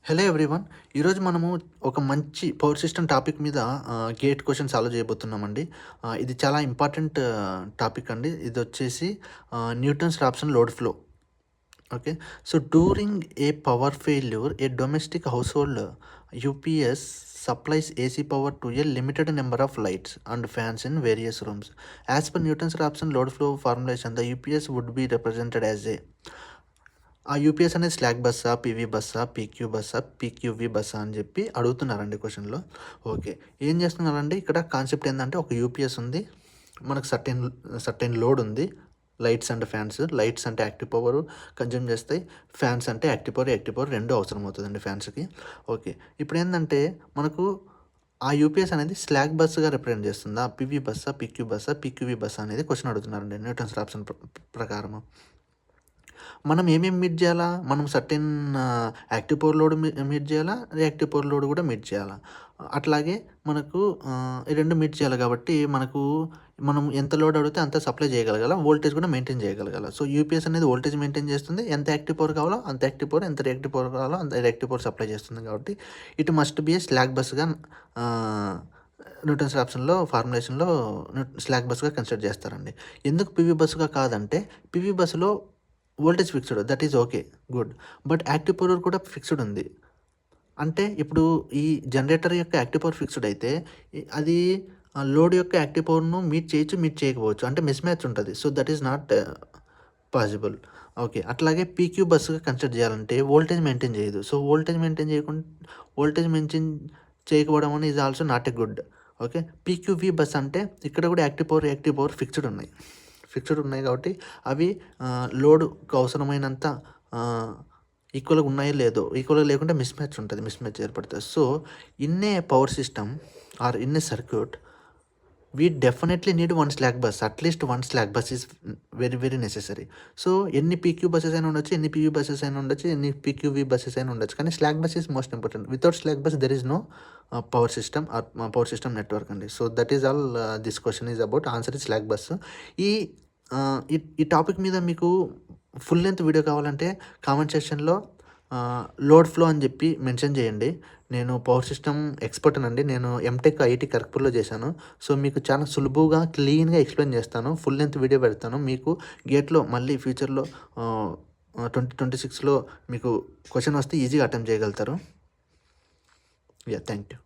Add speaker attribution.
Speaker 1: Hello everyone. ఈరోజు మనము ఒక మంచి పవర్ సిస్టమ్ టాపిక్ మీద గేట్ క్వశ్చన్ సాల్వ్ చేయబోతున్నామండి. ఇది చాలా ఇంపార్టెంట్ టాపిక్ అండి. ఇది వచ్చేసి Newton's Raphson load flow. Okay. So during a power failure a domestic household UPS supplies AC power to a limited number of lights and fans in various rooms. As per Newton's Raphson load flow formulation, the UPS would be represented as ఆ UPS అనేది slack బస్సా, PV బస్సా, PQ బస్సా, పీక్యూవీ బస్సా అని చెప్పి అడుగుతున్నారండి క్వశ్చన్లో. Okay, ఏం చేస్తున్నారండి ఇక్కడ concept ఏంటంటే ఒక యూపీఎస్ ఉంది, మనకు సర్టెన్ లోడ్ ఉంది, లైట్స్ అండ్ ఫ్యాన్స్. లైట్స్ అంటే యాక్టివ్ పవర్ కన్జ్యూమ్ చేస్తాయి, ఫ్యాన్స్ అంటే యాక్టివ్ పవర్ రెండు అవసరం అవుతుందండి ఫ్యాన్స్కి. ఓకే, ఇప్పుడు ఏంటంటే మనకు ఆ యూపీఎస్ అనేది స్లాక్ బస్సుగా రిప్రజెంట్ చేస్తుందా, పీవీ బస్సా, పీక్యూ బస్సా, పీక్యూవీ బస్సా అనేది క్వశ్చన్ అడుగుతున్నారండి న్యూటన్స్ రాప్సన్ ప్రకారం. మనం ఏమేమి మీట్ చేయాలా, మనం certain active power load meet చేయాలా, రియాక్టివ్ పవర్ లోడ్ కూడా మీట్ చేయాలా. అట్లాగే మనకు ఈ రెండు మీట్ చేయాలి కాబట్టి మనం ఎంత లోడ్ అడిగితే అంత సప్లై చేయగలగాల, వోల్టేజ్ కూడా మెయింటైన్ చేయగలగాల. సో యూపీఎస్ అనేది వోల్టేజ్ మెయింటైన్ చేస్తుంది, ఎంత యాక్టివ్ పవర్ కావాలో అంత యాక్టివ్ పవర్, ఎంత రియాక్టివ్ పవర్ కావాలో అంత రియాక్టివ్ పవర్ సప్లై చేస్తుంది. కాబట్టి it must be a slack బస్గా న్యూటన్స్ రాప్సన్లో ఫార్ములేషన్లో స్లాక్ బస్గా కన్సిడర్ చేస్తారండి. ఎందుకు పీవీ బస్సుగా కాదంటే, పీవీ బస్సులో voltage fixed, that is okay, good. But active power కూడా ఫిక్స్డ్ ఉంది. అంటే ఇప్పుడు ఈ జనరేటర్ యొక్క యాక్టివ్ పవర్ ఫిక్స్డ్ అయితే అది లోడ్ యొక్క యాక్టివ్ పవర్ను మీట్ చేయొచ్చు, మీట్ చేయకపోవచ్చు, అంటే మిస్ మ్యాచ్ ఉంటుంది. So that is not possible. Okay, అట్లాగే పీక్యూ బస్సుగా కన్సిడర్ చేయాలంటే వోల్టేజ్ మెయింటైన్ చేయదు. సో వోల్టేజ్ మెయింటైన్ చేయకపోవడం అని is also not a good. Okay, PQV bus అంటే ఇక్కడ కూడా యాక్టివ్ పవర్ ఫిక్స్డ్ ఉన్నాయి కాబట్టి అవి లోడ్కు అవసరమైనంత ఈక్వల్గా ఉన్నాయో లేదో, ఈక్వల్గా లేకుంటే మిస్ మ్యాచ్ ఏర్పడుతుంది. So in a power system or in a circuit we definitely need one slack bus, at least one slack bus is very necessary. So ఎన్ని పీక్యూ బస్సెస్ అయినా ఉండొచ్చు, ఎన్ని పీవీ బస్సెస్ అయినా ఉండొచ్చు, ఎన్ని పీక్యూవీ బస్సెస్ అయినా ఉండొచ్చు, కానీ slack bus is most important. Without slack bus there is no power system network అండి. So that is all this question is about, answer is slack bus. ఈ ఈ టాపిక్ మీద మీకు ఫుల్ లెంత్ వీడియో కావాలంటే comment సెక్షన్లో load flow అని చెప్పి mention చేయండి. నేను పవర్ సిస్టమ్ ఎక్స్పర్ట్ అండి, నేను ఎంటెక్ ఐఐటి ఖరగ్పూర్లో చేశాను. సో మీకు చాలా సులువుగా క్లీన్గా ఎక్స్ప్లెయిన్ చేస్తాను, ఫుల్ లెంత్ వీడియో పెడతాను. మీకు గేట్లో మళ్ళీ ఫ్యూచర్లో 2026లో మీకు క్వశ్చన్ వస్తే ఈజీగా అటెంప్ట్ చేయగలుగుతారు. Thank you.